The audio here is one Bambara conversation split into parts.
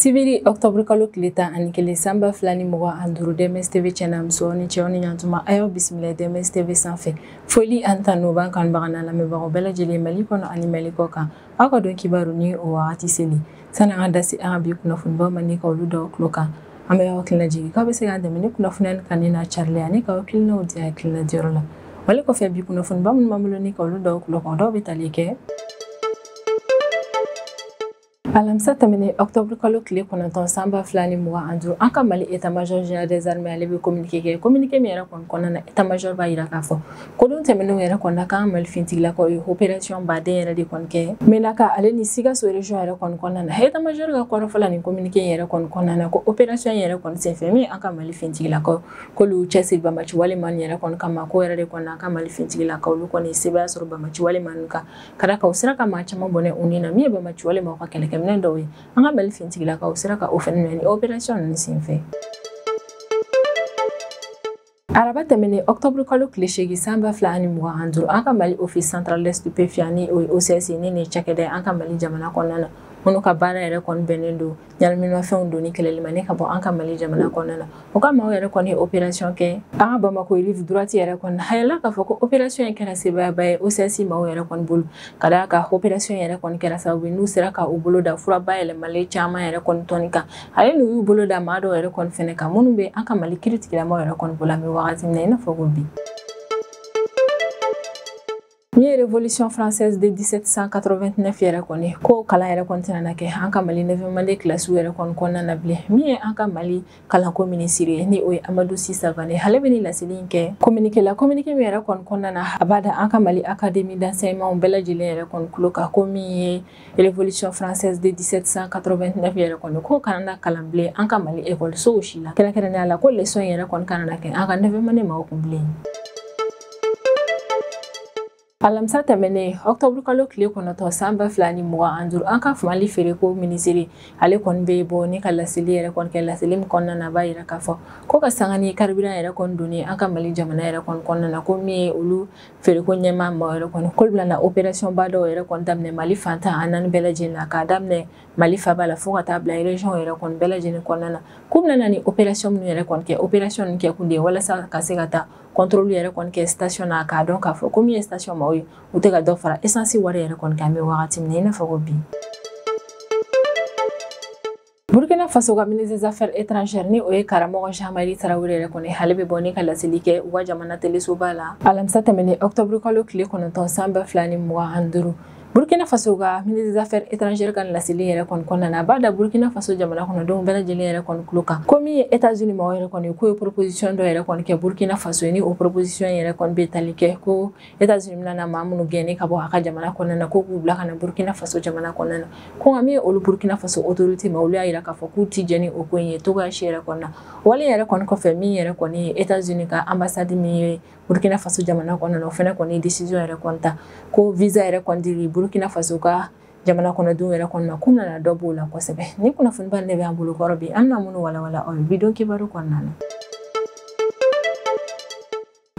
Sibiri Octobre kalo tile 11 sanba filani mɔgɔ ani duuru DMS TV channel muso ni cɛw ni ɲantuma a y'aw bisimila DMS TV sanfɛ foli an ta n'o b'an kanubagaw n'a lamɛnbagaw bɛɛ lajɛlen Mali kɔnɔ ani Mali kɔ kan aw ka dɔn kibaru ni o wagati seli sani an ka da se an ka bi kunnafonibaw ma ni ka olu da tulo kan an bɛ aw hakilina jigin k'aw bɛ se k'an dɛmɛ ni kunnafoniya kan ni n'a carilen ani ka hakilinaw di hakilina diyɔrɔ la wale kɔfɛ bi kunnafoniba minnu b'an bolo ni ka olu da tulo kan dɔw bɛ tali kɛ Alamisa tɛmɛnen Octobre kalo tile 9 sanba filani mɔgɔ ani duuru an ka Mali état-major général des armées ale bɛ communiqué kɛ communiqué min yɛrɛ kɔnɔna na état-major b'a yira k'a fɔ ko don tɛmɛnenw yɛrɛ kɔnɔna k'an Mali fintigilakaw ye opération baden yɛrɛ de kɔni kɛ Menaka ale ni Sikaso région yɛrɛ kɔnɔna na état-major ka kɔrɔfɔla ni communiqué yɛrɛ kɔnɔna na ko opération yɛrɛ kɔni senfɛ min an ka Mali fintigilakaw k'olu cɛsiri Bamaci walima yɛrɛ kɔni kama ko yɛrɛ de kɔnɔ an ka Mali fintigilakaw olu kɔni sɛbɛya sɔrɔ Bamaci walima kan ka da u sera ka maa caman bɔnɛ u ni na min ye Bamaci walima ka kɛlɛkɛminɛn dɔw ye an ka Mali fintigilakaw sera ka o fɛnɛ ni opération ninnu senfɛ Araba tɛmɛnen Octobre kalo tile 8 sanba fila ani mɔgɔ ani duuru an ka Mali office central de stupéfiant ni o ye OCS ni cakɛda an ka Mali jamana kɔnɔna na minnu ka baara yɛrɛ kɔni bɛnnen don ɲaminimafɛnw don ni kɛlɛli ma ne ka bɔ an ka Mali jamana kɔnɔna na o ka maaw yɛrɛ kɔni opération kɛ an ka Bamako rive droite yɛrɛ kɔni hayala k'a fɔ ko opération in kɛra sebayaba ye OCS maaw yɛrɛ kɔni bolo ka da ka opération yɛrɛ kɔni kɛra sababu n'u sera ka u bolo da furaba yɛlɛmalen caman yɛrɛ kɔni tɔni kan ale n'u y'u bolo da maa dɔw yɛrɛ kɔni fɛnɛ kan minnu bɛ an ka Mali kiritigilamaw yɛrɛ kɔni bolo an bɛ wagati min na i n'a fɔ ko bi Min ye révolution française de 1789 yɛrɛ kɔni ko kalan yɛrɛ kɔni tɛna kɛ an ka Mali 9e année classe yɛrɛ kɔni kɔnɔna na bilen min ye an ka Mali kalanko ministre ye ni o ye Amadou Sy Savané ale bɛ ni laseli in kɛ communiqué min yɛrɛ kɔni kɔnɔna na a b'a da an ka Mali académie d'enseignement bɛɛ lajɛlen yɛrɛ kɔni tulo kan ko min ye révolution française de 1789 yɛrɛ kɔni ko kana na kalan bilen an ka Mali écolesow si la kɛrɛnkɛrɛnnenya la ko leçon yɛrɛ kɔni kana na kɛ an ka 9e année maaw kun bilen Alamisa tɛmɛnen Octobre kalo tile 9 sanba fila ani mɔgɔ ani duuru an ka Mali feereko ministre ale kɔni bɛ bɔ ni ka laseli yɛrɛ kɔni kɛ laseli min kɔnɔna na b'a yira k'a fɔ ko ka sanga ni carburant yɛrɛ kɔni donni an ka Mali jamana yɛrɛ kɔni kɔnɔna na ko min ye olu feereko ɲɛmaa maaw yɛrɛ kɔni k'olu bɛna opération ba dɔw yɛrɛ kɔni daminɛ Mali fantan a naani bɛɛ lajɛlen na k'a daminɛ Mali faba la fo ka taa bila région yɛrɛ kɔni bɛɛ lajɛlen kɔnɔna na k'u bɛna ni opération minnu yɛrɛ kɔni kɛ opération ninnu kɛ kun de ye walasa ka se ka taa contrôle yɛrɛ kɔni kɛ station na k'a dɔn k'a fɔ ko min ye station maaw ye u tɛ ka dɔ fara essence wari yɛrɛ kɔni kan bɛ wagati min na i n'a fɔ ko bi Burkina Faso ka ministre des affaires étrangères ni o ye karamɔgɔ Jean-Marie Traoré yɛrɛ kɔni ale bɛ bɔ ni ka laseli kɛ u ka jamana telesoba la alamisa tɛmɛnen Octobre kalo tile 9 sanba fila ani mɔgɔ ani duuru Burkina Faso ka ministre des affaires étrangères ka laseli yɛrɛ kɔni kɔnɔna na a b'a da Burkina Faso jamana kɔnɔdenw bɛɛ lajɛlen yɛrɛ kɔni tulo kan ko min ye États-Unis maaw yɛrɛ kɔni k'o ye proposition dɔ yɛrɛ kɔni kɛ Burkina Faso ye ni o proposition yɛrɛ kɔni bɛ tali kɛ ko États-Unis bɛna maa minnu gɛnni ka bɔ a ka jamana kɔnɔna na ko k'u bila ka na Burkina Faso jamana kɔnɔna na ko nka min ye olu Burkina Faso autorité ma olu y'a yira k'a fɔ k'u ti jɛ ni o ko in ye togoya si yɛrɛ kɔnɔna wale yɛrɛ kɔni kɔfɛ min yɛrɛ kɔni ye États-Unis ka ambassade min ye Burkina Faso jamana kɔnɔna na o fɛnɛ kɔni décision yɛrɛ kɔni ta ko visa yɛrɛ kɔni diri Burkina Faso ka jamana kɔnɔdenw yɛrɛ kɔni ma k'u nana dɔ b'o la kosɛbɛ ni kunnafoniba ne bɛ an bolo kɔrɔ bi an bɛna minnu walawala aw ye bidon kibaru kɔnɔna na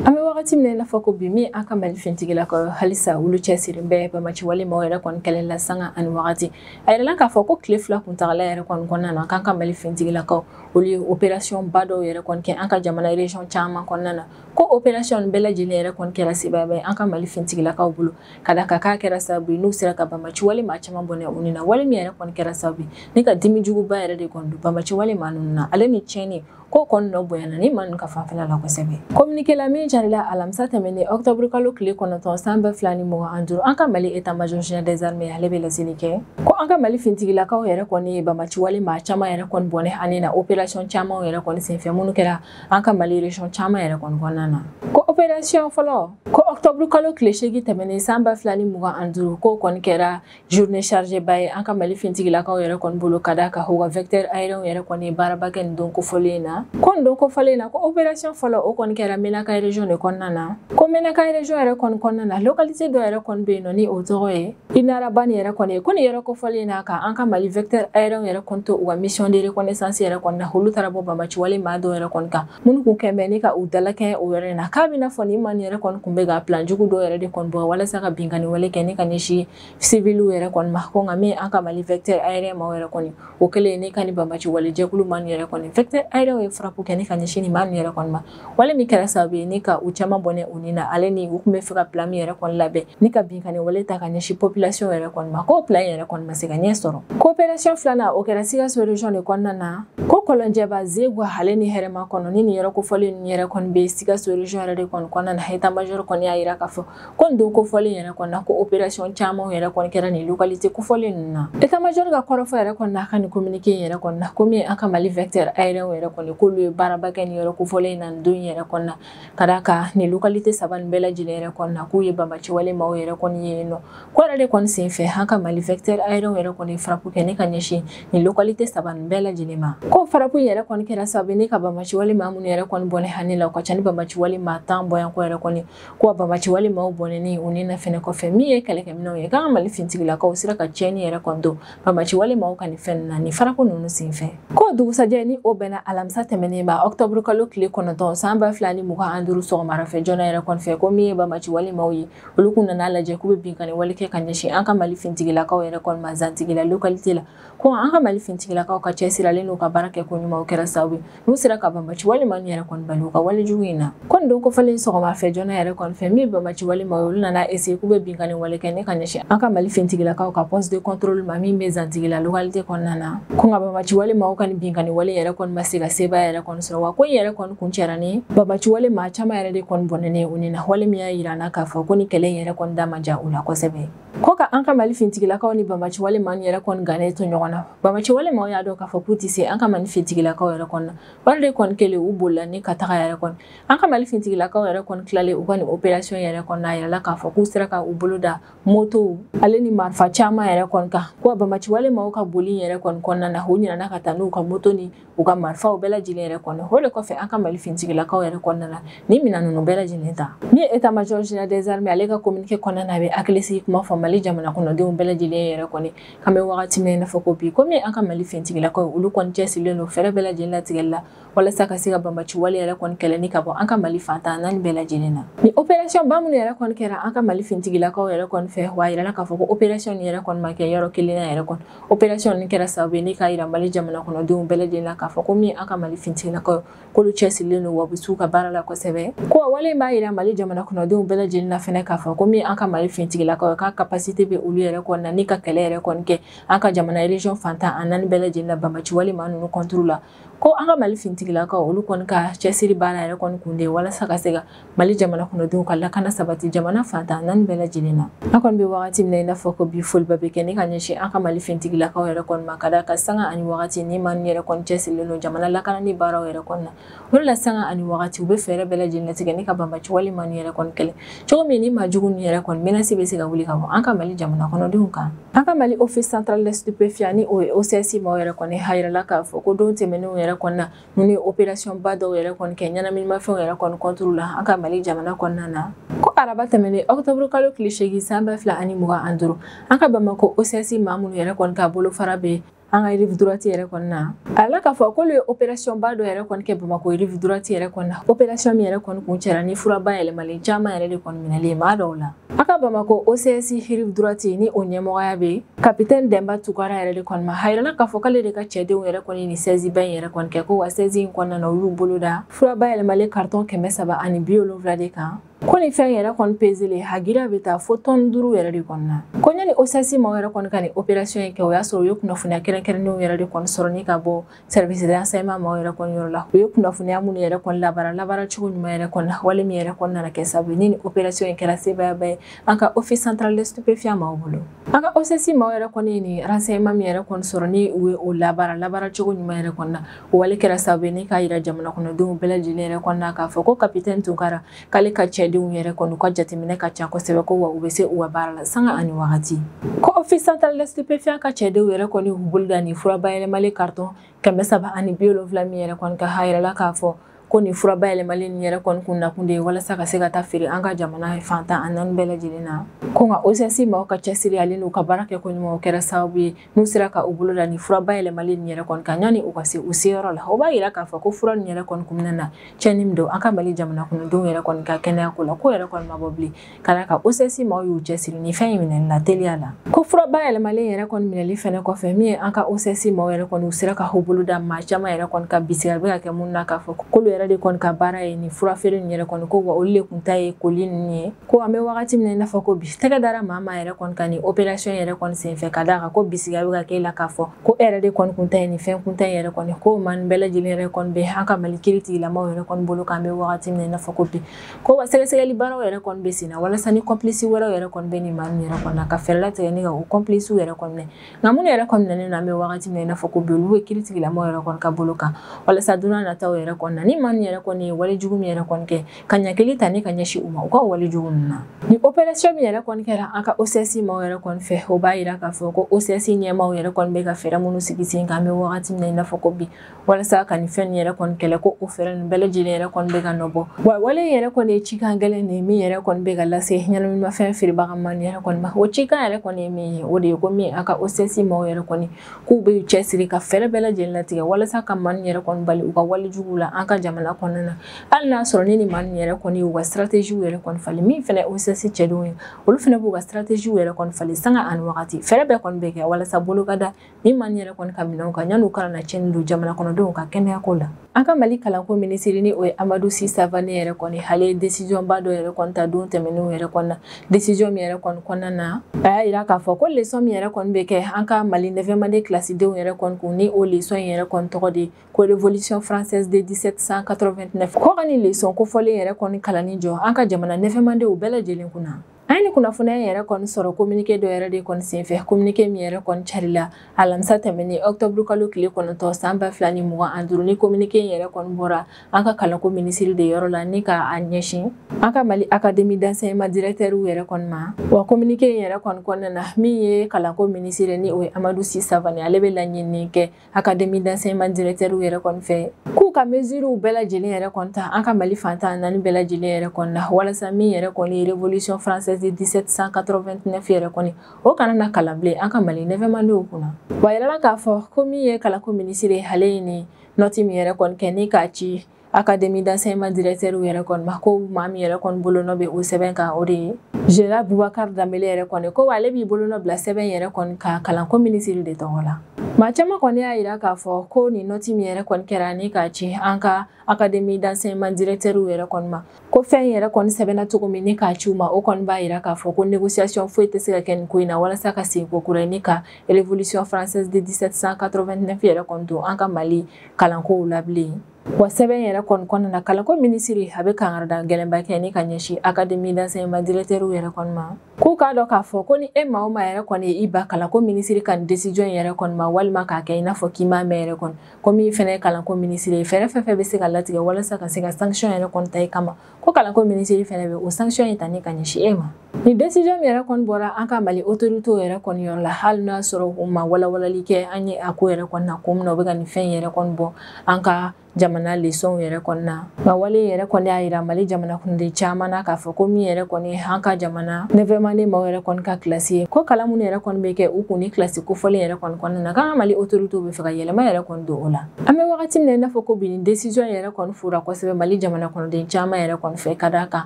an bɛ wagati min na i n'a fɔ ko bi min an ka Mali fintigilakaw halisa olu cɛsirilen bɛ Bamaci walimaw yɛrɛ kɔni kɛlɛ la sanga ani wagati a yirala k'a fɔ ko tile fila kuntagala yɛrɛ kɔni kɔnɔna na k'an ka Mali fintigilakaw olu ye opération ba dɔw yɛrɛ kɔni kɛ an ka jamana région caman kɔnɔna na ko opération bɛɛ lajɛlen yɛrɛ kɔni kɛra sebayaba ye an ka Mali fintigilakaw bolo ka da ka k'a kɛra sababu ye n'u sera ka Bamaci walima caman bɔnɛ u ni na wali min yɛrɛ kɔni kɛra sababu ye ni ka dimi juguba yɛrɛ de kɔni don Bamaci walima ninnu na ale ni tiɲɛni ko kɔni nɔ bonyana ni maa ninnu ka fanfɛla la kosɛbɛ communiqué la min jarila alamisa tɛmɛnen Octobre kalo tile 9 sanba fila ani mɔgɔ ani duuru an ka Mali état-major général des armées ale bɛ laseli kɛ ko an ka Mali fintigilakaw yɛrɛ kɔni ye Bamaci walima caman yɛrɛ kɔni bɔnɛ ani na opération caman yɛrɛ kɔni senfɛ minnu kɛra an ka Mali région caman yɛrɛ kɔni kɔnɔna na ko opération fɔlɔ ko Octobre kalo tile 8 tɛmɛnen sanba fila ani mɔgɔ ani duuru ko kɔni kɛra journée chargée ba ye an ka Mali fintigilakaw yɛrɛ kɔni bolo ka da ka u ka vecteur aérien yɛrɛ kɔni baaraba kɛ nin don kofɔlen na la ko ndo ko falen na ko opération fɔlɔ o kɔni kɛra Menaka région de kɔnɔna na ko Menaka région yɛrɛ kɔnɔna na localité dɔ yɛrɛ kɔni bɛ yen nɔ ni o tɔgɔ ye Inarabani yɛrɛ kɔni ko ni yɛrɛ ko fɔlen na ka an ka Mali vecteur aérien yɛrɛ kɔni to u ka mission de reconnaissance yɛrɛ kɔni na olu taara bɔ Bamaci wale maa dɔw yɛrɛ kɔni kan minnu kun kɛn bɛ ni ka u dalakɛɲɛ o yɛrɛ na k'a bɛna fɔ ni man yɛrɛ kɔni kun bɛ ka plan jugu dɔw yɛrɛ de kɔni bɔ walasa ka binkani wale kɛ ni ka ɲɛsin civiliw yɛrɛ kɔni ma ko nka min an ka Mali vecteur aérien ma yɛrɛ kɔni o kɛlen ni ka ni Bamaci wale jɛkulu man yɛrɛ kɔni vecteur aérien ye frappe kɛ ni ka ɲɛsin ni man yɛrɛ kɔni ma wale min kɛra sababu ye ni ka u caman bɔnɛ u ni na ale ni u kun bɛ fɛ ka plan min yɛrɛ kɔni labɛn ni ka binkani wale ta ka ɲɛsin population yɛrɛ kɔni ma ko plan yɛrɛ kɔni ma se ka ɲɛ sɔrɔ coopération filanan o kɛra Sikaso région de kɔnɔna na ko Kɔlɔnjɛba Zegwa ale ni hɛrɛma kɔnɔ ni nin yɛrɛ kofɔlen nin yɛrɛ kɔni bɛ Sikaso région yɛrɛ de kɔnɔna na état major kɔni y'a yira k'a fɔ ko nin don kofɔlen yɛrɛ kɔni na ko opération caman yɛrɛ kɔni kɛra nin localité kofɔlen ninnu na état major ka kɔrɔfɔ yɛrɛ kɔni na ka nin communiqué yɛrɛ kɔni na ko min an ka Mali vecteur aérien yɛrɛ kɔni k'olu ye baaraba kɛ nin yɔrɔ kofɔlen na nin don yɛrɛ kɔni na ka d'a kan nin localité saba nin bɛɛ lajɛlen yɛrɛ kɔni na k'u ye Bamaci wale maaw yɛrɛ kɔni ye yen nɔ ko yɛrɛ de kɔni sen fɛ an ka Mali vecteur aérien yɛrɛ kɔni frappe kɛ ni ka ɲɛsin nin localité saba nin bɛɛ lajɛlen ma ko frappe yɛrɛ kɔni kɛra sababu ni ka Bamaci wale maa minnu yɛrɛ kɔni bɔnɛ hani la o ka ca ni Bamaci wale maa 10 bɔyan ko yɛrɛ kɔni ko Bamaci wale maaw bɔnɛni u ni na fɛnɛ kɔfɛ min ye kɛlɛkɛminɛw ye k'an ka Mali fintigilakaw sera ka tiɲɛni yɛrɛ kɔni don Bamaci wale maaw ka nin fɛn na nin frappe ninnu sen fɛ ko dugusajɛ ni o bɛnna alamisa tɛmɛnen ba octobre kalo tile 9 san 2025 sɔgɔmara fɛ joona yɛrɛ kɔni fɛ ko min ye Bamaci wale maaw ye olu kun nana lajɛ k'u bɛ binkani wale kɛ ka ɲɛsin an ka Mali fintigilakaw yɛrɛ kɔni ma Zantigila localité la ko an ka Mali fintigilakaw ka cɛsiralen n'u ka baara kɛ ko ɲuman o kɛra sababu n'u sera ka Bamaci wale maaw yɛrɛ kɔni bali u ka wale jugu in na ko nin don kofɔlen sɔgɔma fɛ joona yɛrɛ kɔni fɛ min Bamaci wale maaw olu nana essayer k'u bɛ binkani wale kɛ ne ka ɲɛsin an ka Mali fintigilakaw ka poste de contrôle ma min bɛ Zantigila localité kɔnɔna na ko nka Bamaci wale maaw ka nin binkani wale yɛrɛ kɔni ma se ka sebaaya yɛrɛ kɔni sɔrɔ wa ko in yɛrɛ kɔni kun cɛra ni Bamaci wale maa caman yɛrɛ de kɔni bɔnɛnen u ni na wale min y'a yira na k'a fɔ ko ni kɛlɛ in yɛrɛ kɔni da man ja u la kosɛbɛ ko ka an ka Mali fintigilakaw ni Bamaci wale maaw yɛrɛ kɔni gannen to ɲɔgɔn na Bamaci wale maaw y'a dɔn k'a fɔ k'u tɛ se an ka Mali fintigilakaw yɛrɛ kɔni na wale de kɔni kɛlen u bolila ni ka taga yɛrɛ kɔni an ka Mali fintigilakaw yɛrɛ kɔni tilalen u ka nin opération yɛrɛ kɔni a yirala k'a fɔ k'u sera ka u bolo da moto ale ni marifa caman yɛrɛ kɔni kan ko Bamaci wale maaw ka boli yɛrɛ kɔni kɔnɔna na u ɲinana ka taa n'u ka moto ni u ka marifaw bɛɛ lajɛlen yɛrɛ kɔni o de kɔfɛ an ka Mali fintigilakaw yɛrɛ kɔnɔna na ni minɛn ninnu bɛɛ lajɛlen ta ni état major général des armées ale ka communiqué kɔnɔna na a bɛ hakilisigi kuma fɔ Mali jamana kɔnɔdenw bɛɛ lajɛlen yɛrɛ kɔni kan bɛ wagati min na fɔ ko bi komi an ka Mali fintigilakaw olu kɔni cɛsirilen don fɛrɛ bɛɛ lajɛlen latigɛli la walasa ka se ka Bamaci wale yɛrɛ kɔni kɛlɛ ni ka bɔ an ka Mali fantan naani bɛɛ lajɛlen na ni opération ba minnu yɛrɛ kɔni kɛra an ka Mali fintigilakaw yɛrɛ kɔni fɛ wa yirala k'a fɔ ko opération ni yɛrɛ kɔni ma kɛ yɔrɔ kelen na yɛrɛ kɔni opération ni kɛra sababu ye ni k'a yira Mali jamana kɔnɔdenw bɛɛ lajɛlen na k'a fɔ ko min an ka Mali fintigilakaw k'olu cɛsirilen don wa u bɛ s'u ka baara la kosɛbɛ ko wale in b'a yira Mali jamana kɔnɔdenw bɛɛ lajɛlen na fɛnɛ k'a fɔ ko min an ka Mali fintigilakaw ka capacité bɛ olu yɛrɛ kɔni na ni ka kɛlɛ yɛrɛ kɔni kɛ an ka jamana région fantan a naani bɛɛ lajɛlen na Bamaci wale maa ninnu contre la ko an ka Mali fintigilakaw olu kɔni ka cɛsiri baara yɛrɛ kɔni kun de walasa ka se ka Mali jamana kɔnɔdenw ka lakana sabati jamana fantan naani bɛɛ lajɛlen na an kɔni bɛ wagati min na i n'a fɔ ko bi foliba bɛ kɛ ni ka ɲɛsin an ka Mali fintigilakaw yɛrɛ kɔni ma ka d'a kan sanga ani wagati ni maa yɛrɛ kɔni cɛsirilen don jamana lakanani baaraw yɛrɛ kɔni na o de la sanga ani wagati u bɛ fɛɛrɛ bɛɛ lajɛlen latigɛ ni ka Bamaci wale maa yɛrɛ kɔni kɛlɛ cogo min ni maa jugu ni yɛrɛ kɔni menace bɛ se ka wuli ka bɔ an ka Mali jamana kɔnɔdenw kan an ka Mali office central des stupéfiants ni o ye OCS maaw yɛrɛ kɔni a yirala k'a fɔ ko don tɛmɛnenw yɛrɛ kɔni na ni opération ba dɔw yɛrɛ kɔni kɛ ɲɛnaminimafɛnw yɛrɛ kɔni contre la an ka Mali jamana kɔnɔna na ko araba tɛmɛnen octobre kalo tile 8 san 2025 an ka Bamako OCS maa minnu yɛrɛ kɔni ka bolofara bɛ an ka rive droite yɛrɛ kɔni na a la k'a fɔ k'olu ye opération ba dɔ yɛrɛ kɔni kɛ Bamako rive droite yɛrɛ kɔni na opération min yɛrɛ kɔni kun cɛra ni fura bayɛlɛmalen caman yɛrɛ de kɔni minɛlen maa dɔw la a ka Bamako OCS rive droite ni o ɲɛmɔgɔya bɛ capitaine Demba Tukara yɛrɛ de kɔni ma a yirala k'a fɔ k'ale de ka cɛdenw yɛrɛ kɔni ni 16 ba in yɛrɛ kɔni kɛ ko wa 16 in kɔnɔna na u y'u bolo da fura bayɛlɛmalen carton 370 de kan ko ni fɛn yɛrɛ kɔni pesele hagira bɛ taa fo tonne 5 yɛrɛ de kɔni na ko ɲani OCS maaw yɛrɛ kɔni ka nin opération in kɛ o y'a sɔrɔ u ye kunnafoniya kɛrɛnkɛrɛnnenw yɛrɛ de kɔni sɔrɔ ni ka bɔ service d'enseignement maaw yɛrɛ kɔni yɔrɔ la u ye kunnafoniya minnu yɛrɛ kɔni labara cogo ɲuman yɛrɛ kɔni na wale min yɛrɛ kɔni nana kɛ sababu ni nin opération in kɛra sebayaba ye an ka office central des stupéfiants maaw bolo an ka OCS maaw yɛrɛ kɔni ni renseignement min yɛrɛ kɔni sɔrɔ ni u ye o labara cogo ɲuman yɛrɛ kɔni na o wale kɛra sababu ni k'a yira jamana kɔnɔdenw bɛɛ lajɛlen yɛrɛ kɔni na k'a fɔ ko capitaine Tunkara k'ale ka cɛ cɛdenw yɛrɛ kɔni ka jateminɛ ka ca kosɛbɛ ko wa u bɛ se u ka baara la sanga ani wagati ko office central de stupéfiant ka cɛdenw yɛrɛ kɔni u bolo da ni fura bayɛlɛmali carton 370 min yɛrɛ kɔni ka hayɛrɛla k'a fɔ ko ni fura bayɛlɛmali ni yɛrɛ kɔni kun nakun de ye walasa ka se ka taa feere an ka jamana fantan a naani bɛɛ lajɛlen na ko nka OCS maaw ka cɛsiri ale n'u ka baara kɛ ko ɲuman kɛra sababu ye n'u sera ka u bolo da ni fura bayɛlɛmali ni yɛrɛ kɔni kan yanni u ka se u seyɔrɔ la o b'a yira k'a fɔ ko fura ni yɛrɛ kɔni kun bɛna na cɛnni min don an ka Mali jamana kɔnɔdenw yɛrɛ kɔni ka kɛnɛya ko la ko yɛrɛ kɔni ma bɔ bilen ka d'a kan OCS maaw y'u cɛsiri ni fɛn in minɛli la teliya la ko fura bayɛlɛmalen yɛrɛ kɔni minɛli fɛnɛ kɔfɛ min ye an ka OCS maaw yɛrɛ kɔni u sera ka u bolo da maa caman yɛrɛ kɔni ka bisiga bɛ ka kɛ mun na k'a fɔ k'olu yɛrɛ de kɔni ka baara ye ni fura feere ni yɛrɛ kɔni ko wa olu le kun ta ye koli ninnu ye ko an bɛ wagati min na i n'a fɔ ko bi tɛgɛ dara maa maa yɛrɛ kɔni ka ni opération yɛrɛ kɔni senfɛ ka d'a kan ko bisiga bɛ ka kɛ la k'a fɔ ko e yɛrɛ de kɔni kun ta ye ni fɛn kun ta yɛrɛ kɔni ko man bɛɛ lajɛlen yɛrɛ kɔni bɛ an ka Mali kiiritigilamaw yɛrɛ kɔni bolo k'an bɛ wagati min na i n'a fɔ ko bi ko wa sɛgɛsɛgɛli baaraw yɛrɛ kɔni bɛ sen na walasa ni complice wɛrɛw yɛrɛ kɔni bɛ nin maa ninnu yɛrɛ kɔni na ka fɛɛrɛ latigɛ ni ka o complice yɛrɛ kɔni minɛ nka minnu yɛrɛ kɔni minɛnen don an bɛ wagati min na i n'a fɔ ko bi olu bɛ kiiritigilamaw yɛrɛ kɔni ka bolo kan walasa don n'a nataw yɛrɛ kɔni na ni maa ninnu yɛrɛ kɔni ye walejugu min yɛrɛ kɔni kɛ ka ɲakili ta ni ka ɲɛsin u ma u ka walejugu ninnu na ni opération min yɛrɛ kɔni kɛra an ka OCS maaw yɛrɛ kɔni fɛ o b'a yira k'a fɔ ko OCS ɲɛmaaw yɛrɛ kɔni bɛ ka fɛɛrɛ minnu sigi sen kan an bɛ wagati min na i n'a fɔ ko bi walasa ka nin fɛn nin yɛrɛ kɔni kɛlɛ ko o fɛɛrɛ nin bɛɛ lajɛlen yɛrɛ kɔni bɛ ka nɔ bɔ wa wale yɛrɛ kɔni ye cikan gɛlɛn de ye min yɛrɛ kɔni bɛ ka lase ɲɛnaminimafɛn feerebaga ma nin yɛrɛ kɔni ma o cikan yɛrɛ kɔni ye min ye o de ye ko min an ka OCS maaw yɛrɛ kɔni k'u bɛ cɛsiri ka fɛɛrɛ bɛɛ lajɛlen latigɛ walasa ka maa nin yɛrɛ kɔni bali u ka walejuguw la an ka jamana kɔnɔna na hali n'a sɔrɔ ni nin maa nin yɛrɛ kɔni y'u ka stratégie yɛrɛ kɔni falen min fɛnɛ OCS cɛdenw ye olu fɛnɛ b'u ka stratégie yɛrɛ kɔni falen sanga ani wagati fɛɛrɛ bɛɛ kɔni bɛ kɛ walasa bolo ka da ni maa nin yɛrɛ kɔni ka minɛnw kan yan'u kana na cɛnni don jamana kɔnɔdenw ka kɛnɛyako la an ka Mali kalanko minisiri ni o ye Amadou Sy Savané yɛrɛ kɔni ale ye décision ba dɔ yɛrɛ kɔni ta don tɛmɛnenw yɛrɛ kɔni na décision min yɛrɛ kɔni kɔnɔna na a y'a yira k'a fɔ ko leçon min yɛrɛ kɔni bɛ kɛ an ka Mali 9e année classe denw yɛrɛ kɔni kun ni o leçon in yɛrɛ kɔni tɔgɔ de ko révolution française de 1789 ko ka ni leçon kofɔlen yɛrɛ kɔni kalanni jɔ an ka jamana 9e année bɛɛ lajɛlen kunna an ye ni kunnafoniya yɛrɛ kɔni sɔrɔ communiqué dɔ yɛrɛ de kɔni senfɛ communiqué min yɛrɛ kɔni carila alamisa tɛmɛnen octobre kalo tile 9 san 2025 ni communiqué in yɛrɛ kɔni bɔra an ka kalanko minisiri de yɔrɔ la ni ka a ɲɛsin an ka Mali académie d'enseignement directeur yɛrɛ kɔni ma wa communiqué in yɛrɛ kɔni kɔnɔna na min ye kalanko minisiri ni o ye Amadou Sy Savané ale bɛ laɲini kɛ académie d'enseignement directeur yɛrɛ kɔni fɛ k'u ka mesures bɛɛ lajɛlen yɛrɛ kɔni ta an ka Mali fantan naani bɛɛ lajɛlen yɛrɛ kɔni na walasa min yɛrɛ kɔni ye révolution française de 1789 yɛrɛ kɔni o kana na kalan bilen an ka Mali 9e année kunna wa yɛlɛla k'a fɔ ko min ye kalanko minisiri ale ye ni noti min yɛrɛ kɔni kɛ ni k'a ci académie d'enseignement directeur yɛrɛ kɔni ma ko maa min yɛrɛ kɔni bolonɔ bɛ o sɛbɛn kan o de ye Général Boubacar Dembélé yɛrɛ kɔni ko ale b'i bolonɔ bila sɛbɛn yɛrɛ kɔni ka kalanko minisiri de tɔgɔ la maa caman kɔni y'a yira k'a fɔ ko ni noti min yɛrɛ kɔni kɛra ni k'a ci an ka académie d'enseignement directeur yɛrɛ kɔni ma ko fɛn yɛrɛ kɔni sɛbɛnna cogo min ni k'a ci u ma o kɔni b'a yira k'a fɔ ko négociation foyi tɛ se ka kɛ nin ko in na walasa ka segin ko kura ye ni ka révolution française de 1789 yɛrɛ kɔni don an ka Mali kalankow la bilen wa sɛbɛn yɛrɛ kɔni kɔnɔna na kalanko minisiri a bɛ kangarida gɛlɛnba kɛ ni ka ɲɛsin académie d'enseignement directeur yɛrɛ kɔni ma k'u k'a dɔn k'a fɔ ko ni e maa o maa yɛrɛ kɔni ye i ba kalanko minisiri ka nin décision yɛrɛ kɔni ma walima k'a kɛ i n'a fɔ k'i m'a mɛn yɛrɛ kɔni ko min fɛnɛ ye kalanko minisiri ye fɛɛrɛ fɛn fɛn bɛ se ka latigɛ walasa ka se ka sanction yɛrɛ kɔni ta i kama ko kalanko minisiri fɛnɛ bɛ o sanction in ta ni ka ɲɛsin e ma ni décision min yɛrɛ kɔni bɔra an ka Mali autorité yɛrɛ kɔni yɔrɔ la hali n'a sɔrɔ u ma walawalali kɛ an ye a ko yɛrɛ kɔni na ko min na u bɛ ka nin fɛn yɛrɛ kɔni bɔ an ka jamana leçon yɛrɛ kɔni na nka wale yɛrɛ kɔni y'a yira Mali jamana kunden caman na k'a fɔ ko min yɛrɛ kɔni an ka jamana 9e année maaw yɛrɛ kɔni ka classe ye ko kalan minnu yɛrɛ kɔni bɛ kɛ u kun ni classe kofɔlen yɛrɛ kɔni kɔnɔna na k'an ka Mali autorité bɛ fɛ ka yɛlɛma yɛrɛ kɔni don o la an bɛ wagati min na i n'a fɔ ko bi nin décision yɛrɛ kɔni fura kosɛbɛ Mali jamana kɔnɔden caman yɛrɛ kɔni fɛ ka d'a kan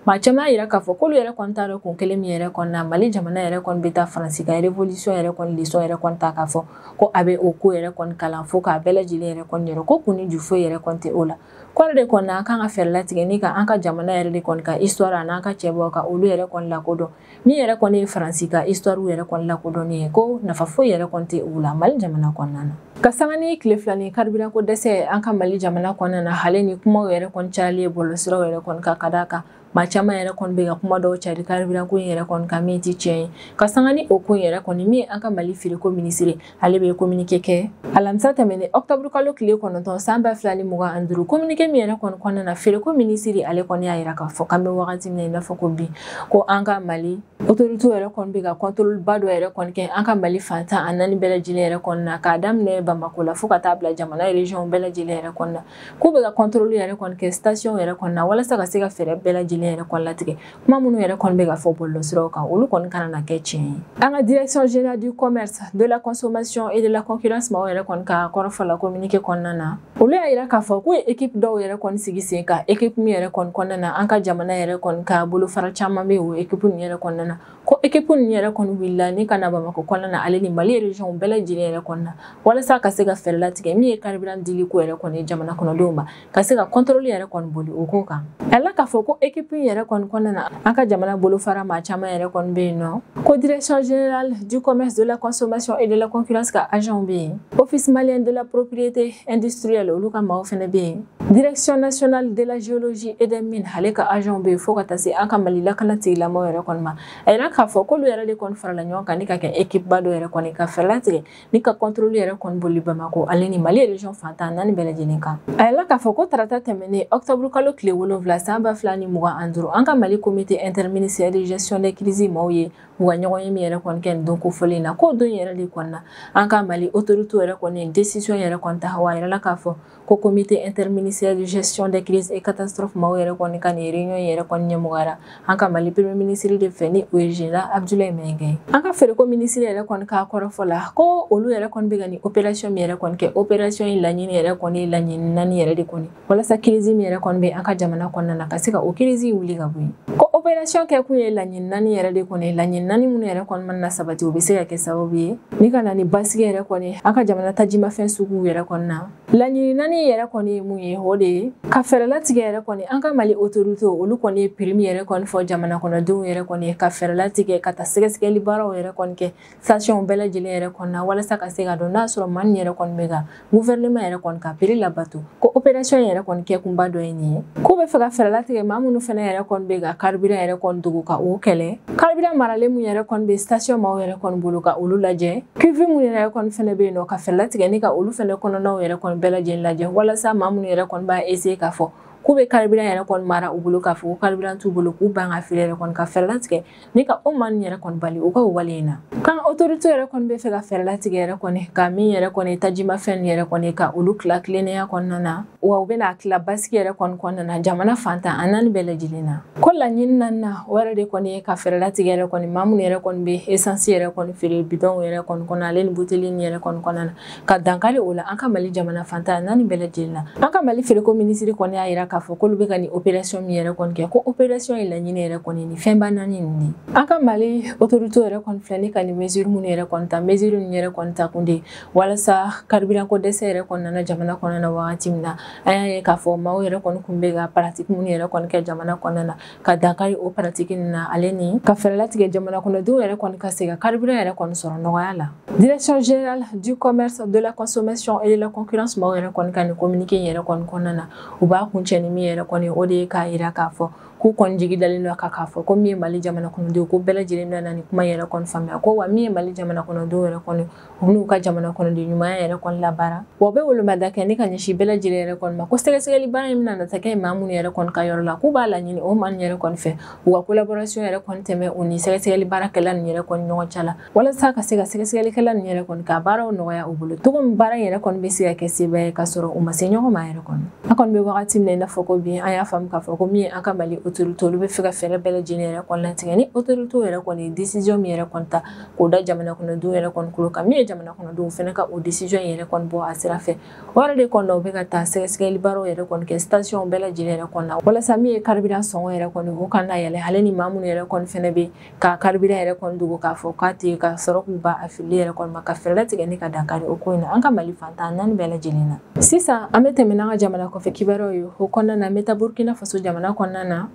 maa caman y'a yira k'a fɔ k'olu yɛrɛ kɔni t'a dɔn kun kelen min yɛrɛ kɔni na Mali jamana yɛrɛ kɔni bɛ taa Faransi ka révolution yɛrɛ kɔni leçon yɛrɛ kɔni ta k'a fɔ ko a bɛ o ko yɛrɛ kɔni kalan fo k'a bɛɛ lajɛlen yɛrɛ kɔni yɛrɛ ko kun ni ju foyi yɛrɛ kɔni tɛ o la ko de kɔni an kan ka fɛɛrɛ latigɛ ni ka an ka jamana yɛrɛ de kɔni ka histoire a n'an ka cɛbɔ ka olu yɛrɛ kɔni lakodɔn min yɛrɛ kɔni ye Faransi ka histoire yɛrɛ kɔni lakodɔnni ye ko nafa foyi yɛrɛ kɔni tɛ u la Mali jamana kɔnɔna na ka sanga ni tile fila ni carburant ko dɛsɛ an ka Mali jamana kɔnɔna na hale ni kumaw yɛrɛ kɔni cayali ye bɔlɔlɔsiraw yɛrɛ kɔni ka d'a kan maa chama yɛrɛ kɔni bɛ ka kuma dɔw cari carburant ko in yɛrɛ kɔni ka min ti tiɲɛ ye ka sanga ni o ko in yɛrɛ kɔni min an ka Mali feereko minisiri ale bɛ communiqué kɛ alamisa tɛmɛnen octobre kalo tile 9 san 2025 communiqué min yɛrɛ kɔni kɔnɔna na feereko minisiri ale kɔni y'a yira k'a fɔ k'an bɛ wagati min na i n'a fɔ ko bi ko an ka Mali autorité yɛrɛ kɔni bɛ ka contrôle ba dɔ yɛrɛ kɔni kɛ an ka Mali fantan a 4 bɛɛ lajɛlen yɛrɛ kɔni na k'a daminɛ Bamako la fo ka taa bila jamana région bɛɛ lajɛlen yɛrɛ kɔni na k'u bɛ ka contrôle yɛrɛ kɔni kɛ station yɛrɛ kɔni na walasa ka se ka fɛɛrɛ bɛɛ lajɛlen yɛrɛ kɔni latigɛ kuma minnu yɛrɛ kɔni bɛ ka fɔ bɔlɔlɔsiraw kan olu kɔni kana na kɛ tiɲɛ ye an ka direction générale du commerce de la consommation et de la concurrence maaw yɛrɛ kɔni ka kɔrɔfɔ la communiqué kɔnɔna na olu y'a yira k'a fɔ k'u ye équipe dɔw yɛrɛ kɔni sigi sen kan équipe min yɛrɛ kɔni kɔnɔna na an ka jamana yɛrɛ kɔni ka bolofara caman bɛ o équipe nin yɛrɛ kɔnɔna na ko équipe nin yɛrɛ kɔni wulila ni ka na Bamako kɔnɔna na ale ni Mali région bɛɛ lajɛlen yɛrɛ kɔnɔna na walasa ka se ka fɛɛrɛ latigɛ min ye carburant dili ko yɛrɛ kɔni jamana kɔnɔdenw ma ka se ka contrôle yɛrɛ kɔni boli o ko kan ala k'a fɔ ko équipe yɛrɛ kɔni kɔnɔna na an ka jamana bolofara maa caman yɛrɛ kɔni bɛ yen nɔ ko direction générale du commerce de la consommation et de la concurrence ka agent bɛ yen office malien de la propriété industrielle olu ka maaw fɛnɛ bɛ yen direction nationale de la géologie et des mines ale ka agent bɛ yen fo ka taa se an ka Mali lakana tigilamɔgɔw yɛrɛ kɔni ma a yira k'a fɔ k'olu yɛrɛ de kɔni farala ɲɔgɔn kan ni ka kɛ équipe ba dɔ yɛrɛ kɔni ka fɛɛrɛ latigɛ ni ka contrôle yɛrɛ kɔni boli Bamako ale ni Mali région fantan 4 bɛɛ lajɛlen kan a yira k'a fɔ ko tarata tɛmɛnen octobre kalo tile 7 san 2025 an ka Mali comité interministériel de gestion des crises maaw ye u ka ɲɔgɔn ye min yɛrɛ kɔni kɛ nin don kofɔlen na k'o don yɛrɛ de kɔni na an ka Mali autorité yɛrɛ kɔni décision yɛrɛ kɔni ta wa yɛrɛ la k'a fɔ ko comité interministériel de gestion des crises et catastrophes maaw yɛrɛ kɔni ka nin réunion yɛrɛ kɔni ɲɛmɔgɔyara an ka Mali premier ministre de fɛ ni o ye général Abdoulaye Mengue an ka feereko minisiri yɛrɛ kɔni k'a kɔrɔfɔ la ko olu yɛrɛ kɔni bɛ ka nin opération min yɛrɛ kɔni kɛ opération in laɲini yɛrɛ kɔni laɲini 4 yɛrɛ de kɔni walasa crise min yɛrɛ kɔni bɛ an ka jamana kɔnɔna na ka se ka o crise wuli ka bɔ yen ko opération kɛ kun ye laɲini 4 yɛrɛ de kɔni laɲini 4 minnu yɛrɛ kɔni mana sabati o bɛ se ka kɛ sababu ye ni ka na ni basigi yɛrɛ kɔni an ka jamana tajimafɛn sugu yɛrɛ kɔni na laɲini 4 yɛrɛ kɔni ye mun ye o de ye ka fɛɛrɛ latigɛ yɛrɛ kɔni an ka Mali autorité olu kɔni ye prime yɛrɛ kɔni fɔ jamana kɔnɔdenw yɛrɛ kɔni ka fɛɛrɛ latigɛ ka taa sɛgɛsɛgɛli baaraw yɛrɛ kɔni kɛ station bɛɛ lajɛlen yɛrɛ kɔni na walasa ka se ka dɔn n'a sɔrɔ maa min yɛrɛ kɔni bɛ ka gouvernement yɛrɛ kɔni ka prix labato ko opération yɛrɛ kɔni kɛ kunba dɔ ye nin ye k'u bɛ fɛ ka fɛɛrɛ latigɛ maa minnu fɛnɛ yɛrɛ kɔni bɛ ka carburant yɛrɛ kɔni dogo ka o kɛlɛ carburant maralen mun yɛrɛ kɔni bɛ station maaw yɛrɛ kɔni bolo ka olu lajɛ cuve mun yɛrɛ kɔni fɛnɛ bɛ yen nɔ ka fɛɛrɛ latigɛ ni ka olu fɛnɛ kɔnɔnaw yɛrɛ kɔni bɛɛ lajɛlen lajɛ walasa maa minnu yɛrɛ kɔni b'a essayer k'a fɔ k'u bɛ carburant yɛrɛ kɔni mara u bolo k'a fɔ ko carburant t'u bolo k'u ban ka feere yɛrɛ kɔni ka fɛɛrɛ latigɛ ni ka o maa yɛrɛ kɔni bali u ka o wale in na kan autorité yɛrɛ kɔni bɛ fɛ ka fɛɛrɛ latigɛ yɛrɛ kɔni ka min yɛrɛ kɔni tajimafɛn yɛrɛ kɔni ka olu tila tilennenya kɔnɔna na wa u bɛna tila basigi yɛrɛ kɔni kɔnɔna na jamana fantan a 4 bɛɛ lajɛlen na ko laɲini 4 na o yɛrɛ de kɔni ye ka fɛɛrɛ latigɛ yɛrɛ kɔni maa minnu yɛrɛ kɔni bɛ essence yɛrɛ kɔni feere bidon yɛrɛ kɔni kɔnɔ ale ni buteli yɛrɛ kɔni kɔnɔna na ka dankari o la an ka Mali jamana fantan 4 bɛɛ lajɛlen na an ka Mali feereko minisiri kɔni y'a yira k'a fɔ k'olu bɛ ka nin opération min yɛrɛ kɔni kɛ ko opération in laɲini yɛrɛ kɔni ni fɛnba 4 nin an ka Mali autorité yɛrɛ kɔni filɛ ni ka nin mesure minnu yɛrɛ kɔni ta mesure ninnu yɛrɛ kɔni ta kun de walasa carburant ko dɛsɛ yɛrɛ kɔni nana jamana kɔnɔna na wagati min na an y'a ye k'a fɔ maaw yɛrɛ kɔni kun bɛ ka pratique minnu yɛrɛ kɔni kɛ jamana kɔnɔna na ka dankari o pratique ninnu na ale ni ka fɛɛrɛ latigɛ jamana kɔnɔdenw yɛrɛ kɔni ka se ka carburant yɛrɛ kɔni sɔrɔ nɔgɔya la direction générale du commerce de la consommation et de la concurrence maaw yɛrɛ kɔni ka nin communiqué yɛrɛ kɔni kɔnɔna na u b'a kuncɛ ni min yɛrɛ kɔni o de ye k'a yira k'a fɔ k'u kɔni jigi dalen don k'a fɔ ko min ye Mali jamana kɔnɔdenw ko bɛɛ lajɛlen bɛna nin kuma yɛrɛ kɔni faamuya ko wa min ye Mali jamana kɔnɔdenw yɛrɛ kɔni u n'u ka jamana kɔnɔden ɲumanya yɛrɛ kɔni labaara wa u bɛ wolomada kɛ ni ka ɲɛsin bɛɛ lajɛlen yɛrɛ kɔni ma ko sɛgɛsɛgɛli baara in bɛna nata kɛ maa minnu yɛrɛ kɔni ka yɔrɔ la k'u b'a laɲini o maa yɛrɛ kɔni fɛ u ka collaboration yɛrɛ kɔni tɛmɛ u ni sɛgɛsɛgɛli baarakɛla nin yɛrɛ kɔni ɲɔgɔn cɛ la walasa ka se ka sɛgɛsɛgɛlikɛla nin yɛrɛ kɔni ka baaraw nɔgɔya u bolo cogo min baara yɛrɛ kɔni bɛ se ka kɛ seba ye ka sɔrɔ u ma se ɲɔgɔn ma yɛrɛ kɔni an kɔni bɛ wagati min na i n'a fɔ ko bi an y'a faamu k'a fɔ ko min ye an ka Mali autorité olu bɛ fɛ ka fɛɛrɛ bɛɛ lajɛlen yɛrɛ kɔni latigɛ ni autorité yɛrɛ kɔni décision min yɛrɛ kɔni ta k'o da jamana kɔnɔdenw yɛrɛ kɔni kulo kan min ye jamana kɔnɔdenw fɛnɛ ka o décision yɛrɛ kɔni bɔ a sira fɛ o yɛrɛ de kɔni u bɛ ka taa sɛgɛsɛgɛli baaraw yɛrɛ kɔni kɛ station bɛɛ lajɛlen yɛrɛ kɔni na walasa min ye carburant sɔngɔ yɛrɛ kɔni o kana yɛlɛ ale ni maa minnu yɛrɛ kɔni fɛnɛ bɛ ka carburant yɛrɛ kɔni dogo k'a fɔ k'a tɛ ka sɔrɔ k'u ba affilié yɛrɛ kɔni ma ka fɛɛrɛ latigɛ ni ka dankari o ko in na an ka Mali fantan 4 bɛɛ lajɛlen na sisan an bɛ tɛmɛ n'an ka jamana kɔfɛ kibaruyaw ye o kɔnɔna na n bɛ taa Burkina Faso jamana kɔnɔna na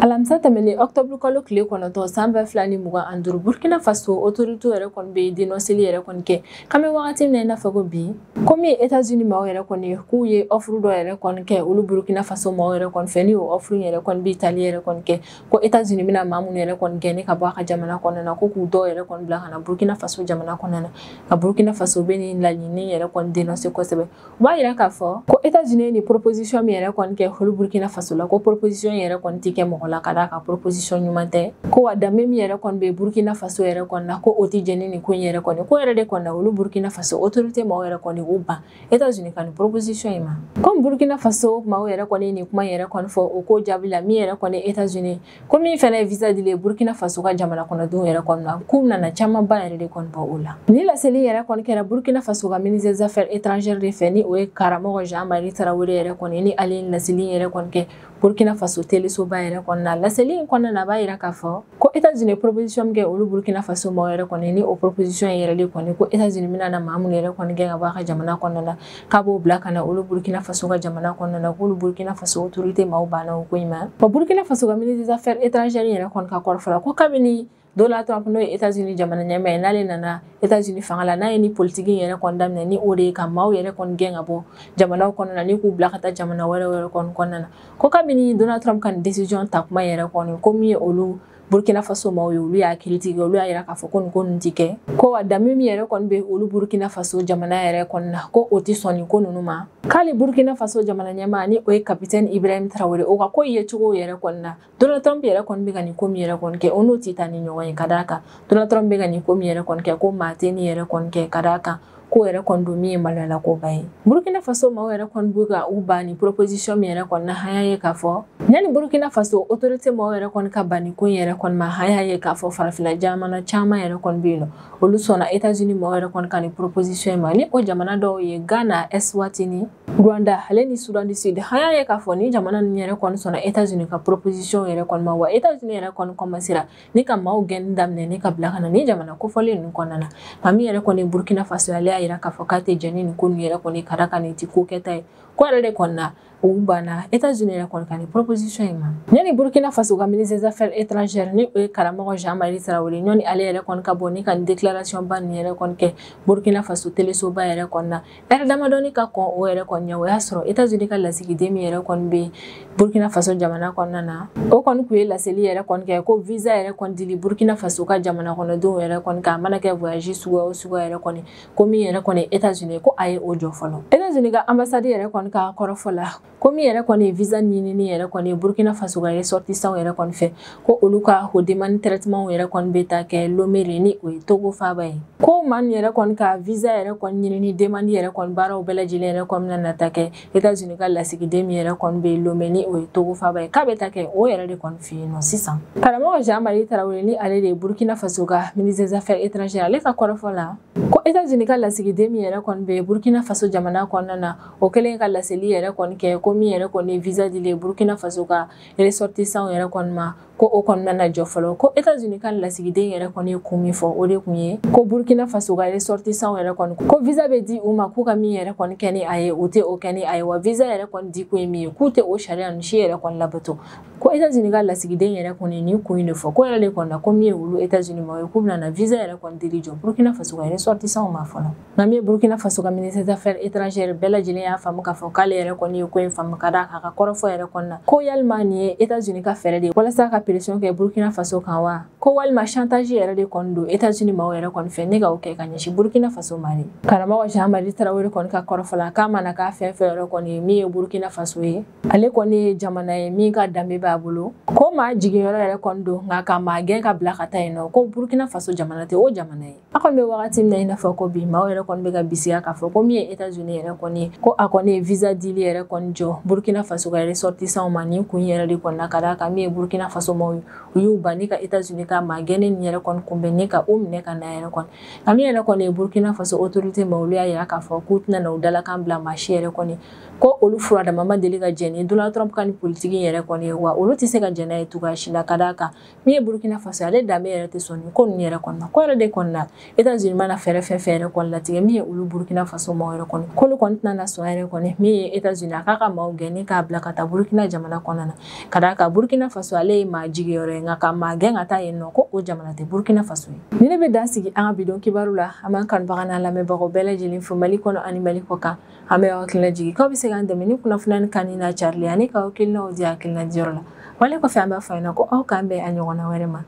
alamisa tɛmɛnen octobre kalo tile kɔnɔntɔn san 2025 Burkina Faso autorité yɛrɛ kɔni bɛ dénoncé yɛrɛ kɔni kɛ kan bɛ wagati min na i n'a fɔ ko bi komi États-Unis maaw yɛrɛ kɔni k'u ye offre dɔ yɛrɛ kɔni kɛ olu Burkina Faso maaw yɛrɛ kɔni fɛ ni o offre yɛrɛ kɔni bɛ Italie yɛrɛ kɔni kɛ ko États-Unis bɛna maa minnu yɛrɛ kɔni gɛn ka bɔ a ka jamana kɔnɔna na ko k'u dɔw yɛrɛ kɔni bila ka na Burkina Faso jamana kɔnɔna na ka Burkina Faso bɛ nin laɲini yɛrɛ kɔni dénoncé kosɛbɛ u b'a yira k'a fɔ ko États-Unis ni proposition min yɛrɛ kɔni kɛ olu Burkina Faso la ko proposition yɛrɛ kɔni tɛ kɛ mɔgɔ la ka d'a ka proposition ɲuman tɛ ko wa danbe min yɛrɛ kɔni bɛ Burkina Faso yɛrɛ kɔni na ko o tɛ jɛni nin ko in yɛrɛ kɔni ko yɛrɛ de kɔni na olu Burkina Faso autorité maaw yɛrɛ kɔni u ban États-Unis ka nin proposition in ma comme Burkina Faso maaw yɛrɛ kɔni nin kuma yɛrɛ kɔni fɔ o ko jaabi la min yɛrɛ kɔni États-Unis ko min fɛnɛ ye visa dile Burkina Faso ka jamana kɔnɔdenw yɛrɛ kɔni na k'u nana camanba yɛrɛ de kɔni bɔ o la ni laseli yɛrɛ kɔni kɛra Burkina Faso ka ministre des affaires étrangères de fɛ ni o ye karamɔgɔ Jean-Marie Traoré yɛrɛ kɔni ni ale laseli yɛrɛ kɔni kɛ Burkina Faso telesoba yɛrɛ kɔni na laseli in kɔnɔna na b'a yira k'a fɔ ko États-Unis proposition min kɛ olu Burkina Faso maaw yɛrɛ kɔni ni o proposition yɛrɛ de kɔni ko États-Unis bɛna na maa minnu yɛrɛ kɔni gɛn ka bɔ a ka jamana kɔnɔna na k'a b'o bila ka na olu Burkina Faso ka jamana kɔnɔna na k'olu Burkina Faso autorité maaw banna o ko in ma wa Burkina Faso ka ministre des affaires étrangères yɛrɛ kɔni ka kɔrɔfɔ ko kabini Donald Trump n'o ye États-Unis jamana ɲɛmaa ye n'ale nana États-Unis fanga la n'a ye ni politique yɛrɛ kɔni daminɛ ni o de ye ka maaw yɛrɛ kɔni gɛn ka bɔ jamanaw kɔnɔna na ni k'u bila ka taa jamana wɛrɛ kɔni kɔnɔna na ko kabini Donald Trump ka nin décision ta kuma yɛrɛ kɔni ko min ye olu Burkina Faso maaw ye olu y'a critiqué olu y'a yira k'a fɔ ko nin ko nin tɛ kɛ ko wa danbe min yɛrɛ kɔni bɛ olu Burkina Faso jamana yɛrɛ kɔni na ko o tɛ sɔn nin ko ninnu ma k'ale Burkina Faso jamana ɲɛmaa ni o ye capitaine Ibrahim Traoré o ka ko ye cogo yɛrɛ kɔni na Donald Trump yɛrɛ kɔni bɛ ka nin ko min yɛrɛ kɔni kɛ o n'o tɛ taa ni ɲɔgɔn ye ka d'a kan Donald Trump bɛ ka nin ko min yɛrɛ kɔni kɛ ko maa tɛ nin yɛrɛ kɔni kɛ ka d'a kan ko yɛrɛ kɔni don min ye maloyala koba ye Burkina Faso maaw yɛrɛ kɔni bɛ ka u ban ni proposition min yɛrɛ kɔni na haya ye k'a fɔ yani Burkina Faso autorité maaw yɛrɛ kɔni ka ban nin ko in yɛrɛ kɔni ma haya ye k'a fɔ farafinna jamana caman yɛrɛ kɔni bɛ yen nɔ olu sɔnna États-Unis maaw yɛrɛ kɔni ka nin proposition ma ni o jamana dɔw ye Ghana, Eswatini, Rwanda ale ni Sudan du Sud haya ye k'a fɔ ni jamana ninnu yɛrɛ kɔni sɔnna États-Unis ka proposition yɛrɛ kɔni ma wa États-Unis yɛrɛ kɔni commencera ni ka maaw gɛnni daminɛ ni ka bila ka na ni jamana kofɔlen ninnu kɔnɔna na nka min yɛrɛ kɔni Burkina Faso ale y'a yira k'a fɔ k'a tɛ jɛni nin ko ninnu yɛrɛ kɔni ka da ka nin tɛ ko kɛta ye ko yɛrɛ de kɔni na u banna États-Unis yɛrɛ kɔni ka nin proposition in ma yani Burkina Faso ka ministre des affaires étrangères ni o ye karamɔgɔ Jean-Marie Traoré ɲɔni ale yɛrɛ kɔni ka bɔ ni ka nin déclaration ba nin yɛrɛ kɔni kɛ Burkina Faso telesoba yɛrɛ kɔni na heure damadɔni ka kɔn o yɛrɛ kɔni ɲɛ o y'a sɔrɔ États-Unis ka lasigiden min yɛrɛ kɔni bɛ Burkina Faso jamana kɔnɔna na o kɔni tun ye laseli yɛrɛ kɔni kɛ ko visa yɛrɛ kɔni dili Burkina Faso ka jamana kɔnɔdenw yɛrɛ kɔni ka mana kɛ voyage suguya o suguya yɛrɛ kɔni ko min yɛrɛ kɔni États-Unis ko a ye o jɔ fɔlɔ États-Unis ka ambassade yɛrɛ kɔni ka kɔrɔfɔ la ko min yɛrɛ kɔni visa ɲinini yɛrɛ kɔni Burkina Faso ka ressortissants yɛrɛ kɔni fɛ ko olu ka o demande traitement yɛrɛ kɔni bɛ taa kɛ Lomé ni o ye Togo faaba ye ko maa min yɛrɛ kɔni ka visa yɛrɛ kɔni ɲinini demande yɛrɛ kɔni baaraw bɛɛ lajɛlen yɛrɛ kɔni bɛna taa kɛ États-Unis ka lasigiden min yɛrɛ kɔni bɛ Lomé ni o ye Togo faaba ye k'a bɛ taa kɛ o yɛrɛ de kɔni fɛ yen nɔ sisan karamɔgɔ Jean-Marie Traoré ni ale de ye Burkina Faso ka ministre des affaires étrangères ale ka kɔrɔfɔ la ko États-Unis ka lasigiden min yɛrɛ kɔni bɛ Burkina Faso jamana kɔnɔna na o kɛlen ka laseli yɛrɛ kɔni kɛ ko min yɛrɛ kɔni visa dile Burkina Faso ka ressortissants yɛrɛ kɔni ma ko o kɔni bɛna jɔ fɔlɔ ko États-Unis ka lasigiden yɛrɛ kɔni ye kun min fɔ o de kun ye ko Burkina Faso ka ressortissants yɛrɛ kɔni ko visa bɛ di u ma k'u ka min yɛrɛ kɔni kɛ ni a ye u tɛ o kɛ ni a ye wa visa yɛrɛ kɔni di kun ye min ye k'u tɛ o sariya ninnu si yɛrɛ kɔni labato ko États-Unis ka lasigiden yɛrɛ kɔni nin kun in de fɔ ko yɛrɛ de kɔni na ko min ye olu États-Unis ma ye k'u bɛna na visa yɛrɛ kɔni dili jɔ Burkina Faso ka ressortissants ma fɔlɔ nka min ye Burkina Faso ka ministre des affaires étrangères bɛɛ lajɛlen y'a faamu k'a fɔ k'ale yɛrɛ kɔni ye ko in faamu ka d'a kan a ka kɔrɔfɔ yɛrɛ kɔni na ko yalima nin ye États-Unis ka fɛɛrɛ de ye walasa ka pression kɛ Burkina Faso kan wa ko walima chantage yɛrɛ de kɔni don États-Unis maaw yɛrɛ kɔni fɛ ne ka o kɛ ka ɲɛsin Burkina Faso ma de karamɔgɔ Jean-Marie Traoré kɔni ka kɔrɔfɔ la k'a mana k'a fɛn fɛn yɛrɛ kɔni ye min ye Burkina Faso ye ale kɔni ye jamana ye min ka danbe b'a bolo ko maa jigiyɔrɔ yɛrɛ kɔni don nka ka maa gɛn ka bila ka taa yen nɔ ko Burkina Faso jamana tɛ o jamana ye a kɔni bɛ wagati min na i n'a fɔ ko bi maaw yɛrɛ kɔni bɛ ka bisiya k'a fɔ ko min ye États-Unis yɛrɛ kɔni ye ko a kɔni ye visa dili yɛrɛ kɔni jɔ Burkina Faso ka ressortissants ma nin kun yɛrɛ de kɔni na ka d'a kan min ye Burkina Faso somɔgɔw u y'u ban ni ka États-Unis ka magɛnɛ nin yɛrɛ kɔni kunbɛn ni ka o minɛ ka na yɛrɛ kɔni nka min yɛrɛ kɔni ye Burkina Faso autorité ma olu y'a yira k'a fɔ k'u tɛna na u dalakan bila maa si yɛrɛ kɔni ko olu fura dama ma deli ka jɛn ni Donald Trump ka ni politique yɛrɛ kɔni ye wa olu tɛ se ka jɛn n'a ye cogoya si la ka d'a kan min ye Burkina Faso ale danbe yɛrɛ tɛ sɔn nin ko ninnu yɛrɛ kɔni na ko yɛrɛ de kɔni na États-Unis mana fɛɛrɛ fɛn fɛn yɛrɛ kɔni latigɛ min ye olu Burkina Faso maaw yɛrɛ kɔni k'olu kɔni tɛna na sɔn yɛrɛ kɔni min ye États-Unis a k'a ka maaw gɛn ni k'a bila ka taa Burkina jamana kɔnɔna na ka d'a kan Burkina Faso ale ye maa jigiyɔrɔ ye nka ka maa gɛn ka taa yen nɔ ko o jamana tɛ Burkina Faso ye ni ne bɛ dan sigi an ka bidon kibaru la an b'an kanubaga n'an lamɛnbagaw bɛɛ lajɛlen fo Mali kɔnɔ ani Mali kɔ kan an bɛ aw hakilina jigin k'aw bɛ se k'an dɛmɛ ni kunnafoniya ni kanni n'a carili ani k'aw hakilinaw di hakilina diyɔrɔ la wale kɔfɛ an b'a fɔ a ɲɛna ko aw k'an bɛn a ɲɔgɔnna wɛrɛ ma